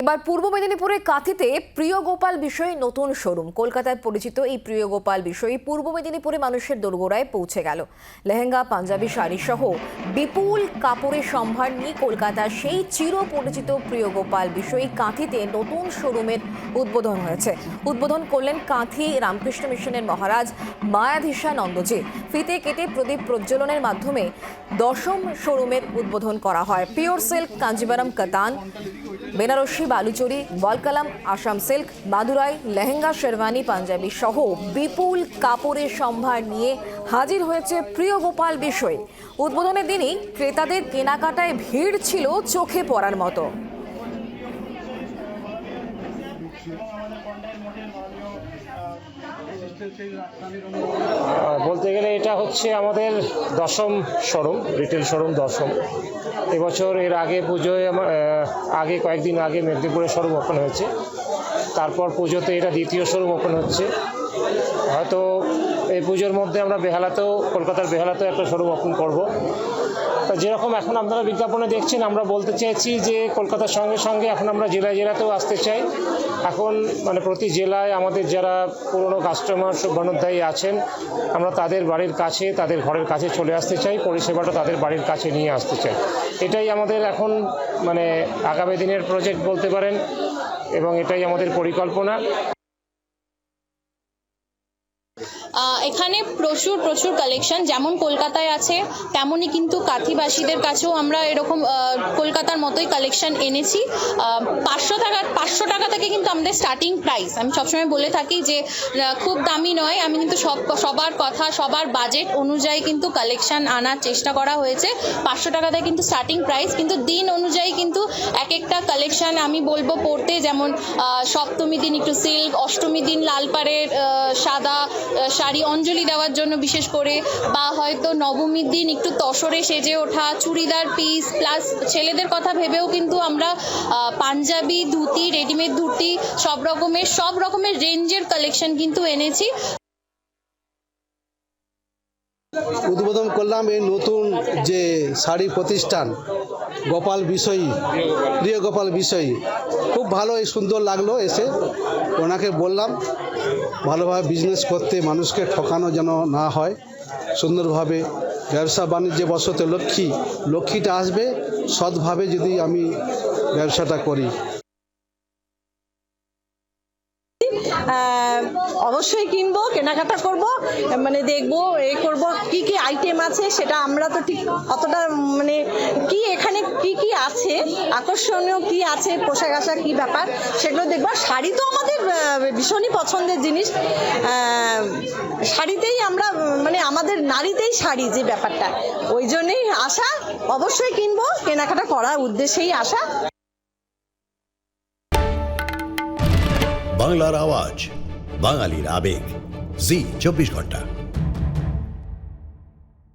এবার পূর্ব মেদিনীপুরে কাঁথিতে প্রিয় গোপাল বিষয়ে নতুন শোরুম। কলকাতায় পরিচিত এই প্রিয় গোপাল বিষয়ে পূর্ব মেদিনীপুরে মানুষের দোরগোড়ায় পৌঁছে গেল। লেহেঙ্গা, পাঞ্জাবি, শাড়ি সহ বিপুল কাপড়ের সম্ভার নিয়ে কলকাতার সেই চির পরিচিত প্রিয় গোপাল বিষয়ে কাঁথিতে নতুন শোরুমের উদ্বোধন হয়েছে। উদ্বোধন করলেন কাঁথি রামকৃষ্ণ মিশনের মহারাজ মায়াধীশানন্দজি। ফিতে কেটে প্রদীপ প্রজ্বলনের মাধ্যমে দশম শোরুমের উদ্বোধন করা হয়। পিওর সিল্ক, কাঞ্জিভারাম, কাতান, বেনারসি, বালুচরি, বলকালাম, আসাম সিল্ক, মাদুরাই, লেহেঙ্গা, শেরওয়ানি, পাঞ্জাবি সহ বিপুল কাপড়ের সম্ভার নিয়ে হাজির হয়েছে প্রিয় গোপাল বিষয়। উদ্বোধনের দিনই ক্রেতাদের কেনাকাটায় ভিড় ছিল চোখে পড়ার মতো। বলতে গেলে এটা হচ্ছে আমাদের দশম শোরুম, রিটেল শোরুম দশম। এবছর এর আগে পুজোয় আগে কয়েকদিন আগে মেদিনীপুরে শোরুম ওপেন হয়েছে, তারপর পুজোতে এটা দ্বিতীয় শোরুম ওপেন হচ্ছে। হয়তো এই পুজোর মধ্যে আমরা বেহালাতেও, কলকাতার বেহালাতেও একটা শোরুম ওপেন করব। তা যেরকম এখন আপনারা বিজ্ঞাপনে দেখছেন, আমরা বলতে চাইছি যে কলকাতার সঙ্গে সঙ্গে এখন আমরা জেলায় জেলাতেও আসতে চাই। এখন প্রতি জেলায় আমাদের যারা পুরনো কাস্টমার শুভানুধ্যায়ী আছেন, আমরা তাদের বাড়ির কাছে, তাদের ঘরের কাছে চলে আসতে চাই, পরিষেবাটা তাদের বাড়ির কাছে নিয়ে আসতে চাই। এটাই আমাদের এখন আগামী দিনের প্রজেক্ট বলতে পারেন, এবং এটাই আমাদের পরিকল্পনা। এখানে প্রচুর কালেকশন যেমন কলকাতায় আছে, তেমনই কিন্তু কাঁথিবাসীদের কাছেও আমরা এরকম কলকাতার মতোই কালেকশন এনেছি। 500 টাকা থেকে কিন্তু আমাদের স্টার্টিং প্রাইস। আমি সবসময় বলে থাকি যে খুব দামি নয়, আমি কিন্তু সবার কথা, সবার বাজেট অনুযায়ী কিন্তু কালেকশন আনার চেষ্টা করা হয়েছে। 500 টাকা থেকে কিন্তু স্টার্টিং প্রাইস, কিন্তু দিন অনুযায়ী কিন্তু এক একটা কালেকশন আমি বলবো পড়তে। যেমন সপ্তমী দিন একটু সিল্ক, অষ্টমী দিন লালপাড়ের সাদা শাড়ি অঞ্জলি দেওয়ার জন্য বিশেষ করে, বা হয়তো নবমীর দিন একটু তসরে সেজে ওঠা চুড়িদার পিস, প্লাস ছেলেদের কথা ভেবেও কিন্তু আমরা পাঞ্জাবি, ধুতি, রেডিমেড ধুতি সব রকমের রেঞ্জের কালেকশন কিন্তু এনেছি। উদ্বোধন করলাম এই নতুন যে শাড়ি প্রতিষ্ঠান গোপাল বিষয়ী, প্রিয় গোপাল বিষয়ী। খুব ভালো, এই সুন্দর লাগলো এসে। ওনাকে বললাম ভালোভাবে বিজনেস করতে, মানুষকে ঠকানো যেন না হয়, সুন্দরভাবে ব্যবসা বাণিজ্যে বসতে লক্ষ্মীটা আসবে, সৎভাবে যদি আমি ব্যবসাটা করি। অবশ্যই কিনবো, কেনাকাটা করব, দেখবো, করব কি কি আইটেম আছে। সেটা আমরা তো ঠিক অতটা কি এখানে কি আছে, আকর্ষণীয় কি আছে, পোশাক আশাক কি ব্যাপার, সেগুলো দেখবো। শাড়ি তো আমাদের ভীষণই পছন্দের জিনিস। শাড়িতেই আমরা আমাদের নারীতেই শাড়ি যে ব্যাপারটা, ওই জন্যই আসা। অবশ্যই কিনবো, কেনাকাটা করার উদ্দেশ্যেই আসা। বাংলার আওয়াজ, বাঙালির আবেগ, জি 24 ঘন্টা।